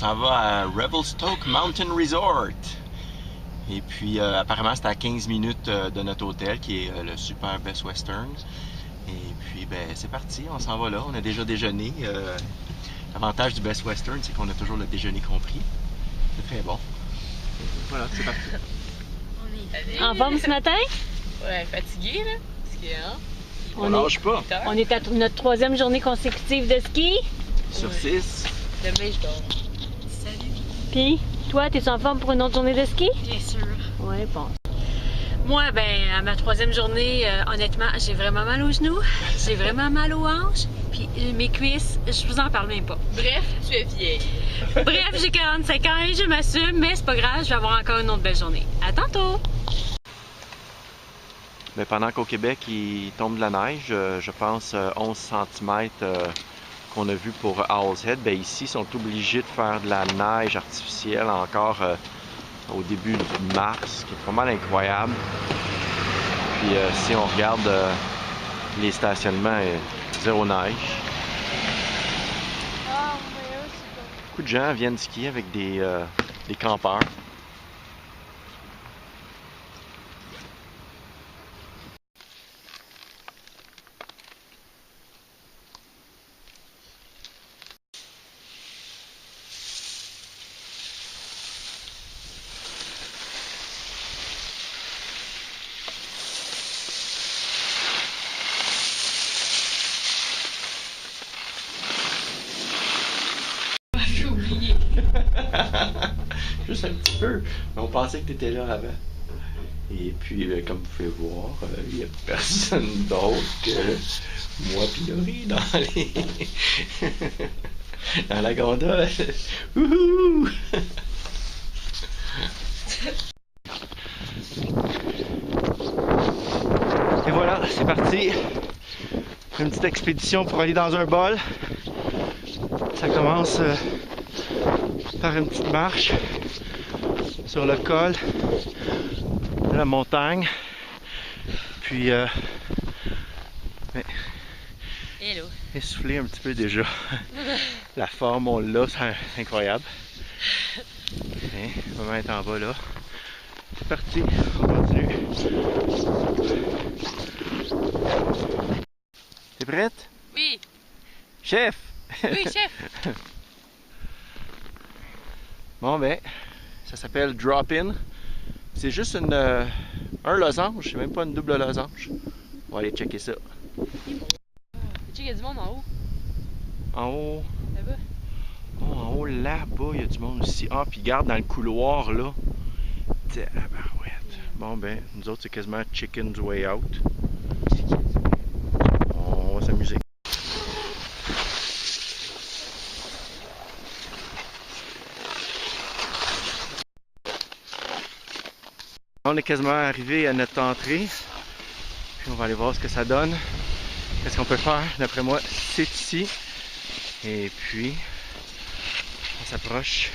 s'en va à Revelstoke Mountain Resort. Et puis, apparemment, c'est à 15 minutes de notre hôtel, qui est le super Best Western. Et puis, ben, c'est parti, on s'en va là. On a déjà déjeuné. L'avantage du Best Western, c'est qu'on a toujours le déjeuner compris. C'est très bon. Voilà, c'est parti. En forme ce matin? Ouais, fatigué, là. Parce que, hein, On lâche pas. On est à notre troisième journée consécutive de ski. Sur 6. Demain, je dors. Salut. Puis, toi, t'es en forme pour une autre journée de ski? Bien sûr. Ouais, bon. Moi, ben, à ma troisième journée, honnêtement, j'ai vraiment mal aux genoux, j'ai vraiment mal aux hanches, puis mes cuisses, je vous en parle même pas. Bref, tu es vieille. Bref, j'ai 45 ans et je m'assume, mais c'est pas grave, je vais avoir encore une autre belle journée. À tantôt! Mais pendant qu'au Québec, il tombe de la neige, je pense 11 cm qu'on a vu pour Owl's Head, ben ici, ils sont obligés de faire de la neige artificielle encore au début de mars, qui est pas mal incroyable. Puis si on regarde les stationnements, zéro neige. Beaucoup de gens viennent skier avec des campeurs. Juste un petit peu. Mais on pensait que tu étais là avant. Et puis, comme vous pouvez voir, il n'y a personne d'autre que moi puis Laurie dans les... dans la gondole. Wouhou! Et voilà, c'est parti. Une petite expédition pour aller dans un bol. Ça commence par une petite marche sur le col de la montagne. Puis, Hello. essoufflé un petit peu déjà. La forme, on l'a, c'est incroyable. Et on va mettre en bas là. C'est parti, on continue. T'es prête? Oui. Chef! Oui, chef. Bon ben, ça s'appelle Drop-In. C'est juste un losange, c'est même pas une double losange. On va aller checker ça. Tu sais qu'il y a du monde en haut. En haut. Là-bas. Oh, en haut, là-bas, il y a du monde aussi. Ah, puis garde dans le couloir là. Tabarouette. Bon ben, nous autres, c'est quasiment Chicken's Way Out. On va s'amuser. On est quasiment arrivé à notre entrée. Puis on va aller voir ce que ça donne. Qu'est-ce qu'on peut faire? D'après moi, c'est ici. Et puis, on s'approche.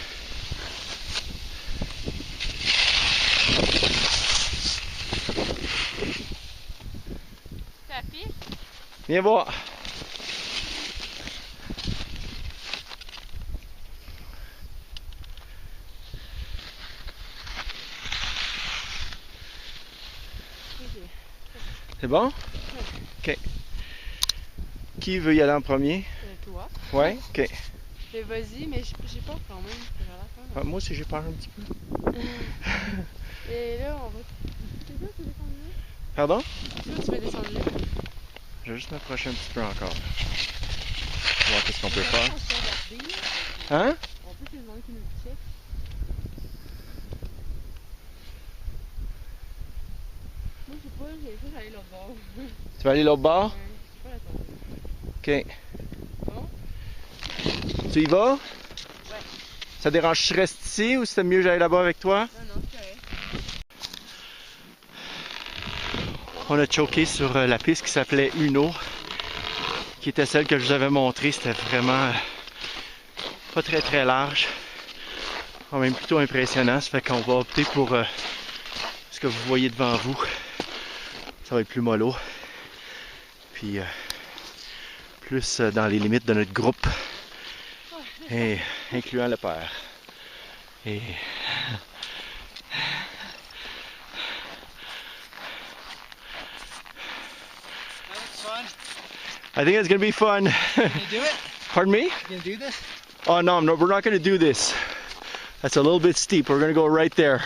Ça pique? Viens voir. C'est bon? Ok. Qui veut y aller en premier? Toi. Ouais? Ok. Mais vas-y, mais j'ai peur quand même. J'ai l'air peur. Ah, moi aussi j'ai peur un petit peu. Et là, on va. C'est toi, tu veux descendre là? Pardon? C'est toi, tu veux descendre là? Je vais juste m'approcher un petit peu encore. Voir qu'est-ce qu'on peut faire. Hein? On peut te demander qui nous check. Moi, je sais pas, j'ai le choix d'aller l'autre bord. Tu vas aller l'autre bord? Je sais pas la Ok. Bon? Tu y vas? Ouais. Ça dérange si je reste ici ou c'était mieux que j'aille là-bas avec toi? Non, non, c'est correct. On a choqué sur la piste qui s'appelait Uno, qui était celle que je vous avais montrée. C'était vraiment pas très très large, quand même plutôt impressionnant. Ça fait qu'on va opter pour ce que vous voyez devant vous. Ça va être plus mollo, puis plus dans les limites de notre groupe. Et incluant le père. Et I think it's gonna be fun. Can you do it? Pardon me? You gonna do this? Oh no, no, we're not gonna do this. That's a little bit steep. We're gonna go right there.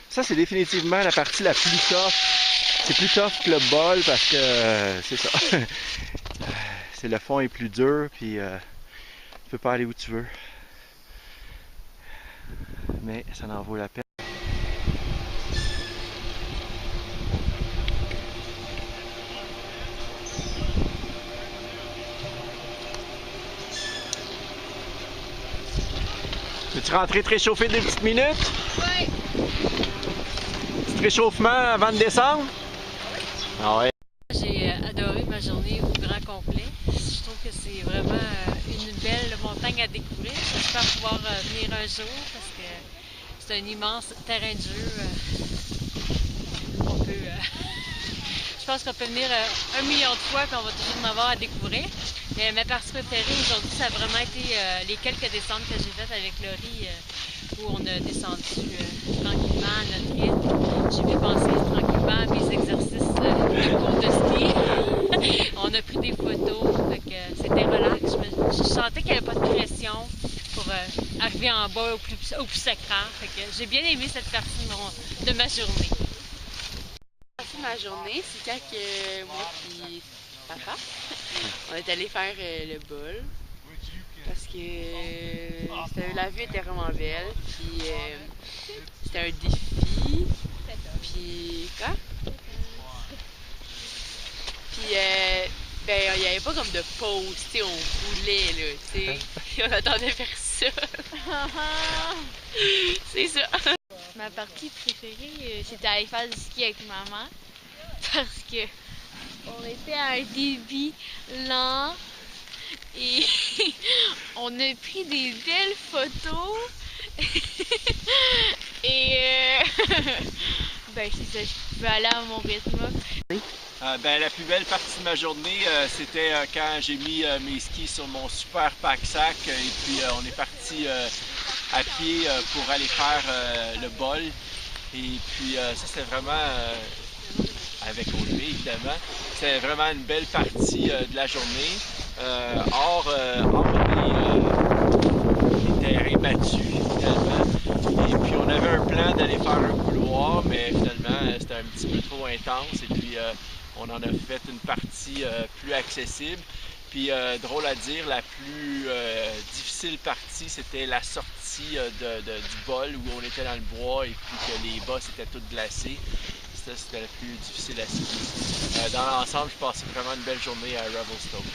Ça, c'est définitivement la partie la plus tough. C'est plus tough que le bol parce que c'est ça. C'est le fond est plus dur, puis tu peux pas aller où tu veux. Mais ça en vaut la peine. Veux-tu rentrer te réchauffer 2 petites minutes? Ouais. Petit réchauffement avant de descendre? Ah ouais. J'ai adoré ma journée au grand complet. Je trouve que c'est vraiment une belle montagne à découvrir. J'espère pouvoir venir un jour parce que c'est un immense terrain de jeu. On peut, je pense qu'on peut venir 1 million de fois et on va toujours en avoir à découvrir. Mais ma partie préférée aujourd'hui, ça a vraiment été les quelques descentes que j'ai faites avec Laurie où on a descendu tranquillement à notre rythme. J'ai pu penser tranquillement à mes exercices de cours de ski. On a pris des photos, fait que c'était relax. Je sentais qu'il n'y avait pas de pression pour arriver en bas au plus sacrant. Fait que j'ai bien aimé cette partie de ma journée. Ma journée, c'est quand que moi et papa, on est allé faire le bol parce que la vue était vraiment belle, puis c'était un défi, puis quoi? Puis ben il n'y avait pas comme de pause, tu sais, on roulait là, tu sais, on attendait personne. C'est ça. Ma partie préférée, c'était aller faire du ski avec maman parce que on était à un débit lent et on a pris des belles photos et ben c'est ça, je pouvais aller à mon rythme. Ben, la plus belle partie de ma journée, c'était quand j'ai mis mes skis sur mon super pack-sac et puis on est parti à pied pour aller faire le bol. Et puis ça, c'était vraiment, avec Audrey évidemment, c'était vraiment une belle partie de la journée. Hors des terrains battus finalement. Et puis on avait un plan d'aller faire un couloir, mais finalement c'était un petit peu trop intense. Et puis on en a fait une partie plus accessible. Puis drôle à dire, la plus difficile partie, c'était la sortie du bol où on était dans le bois et puis que les bosses étaient toutes glacées. C'était la plus difficile à skier. Dans l'ensemble, je passais vraiment une belle journée à Revelstoke.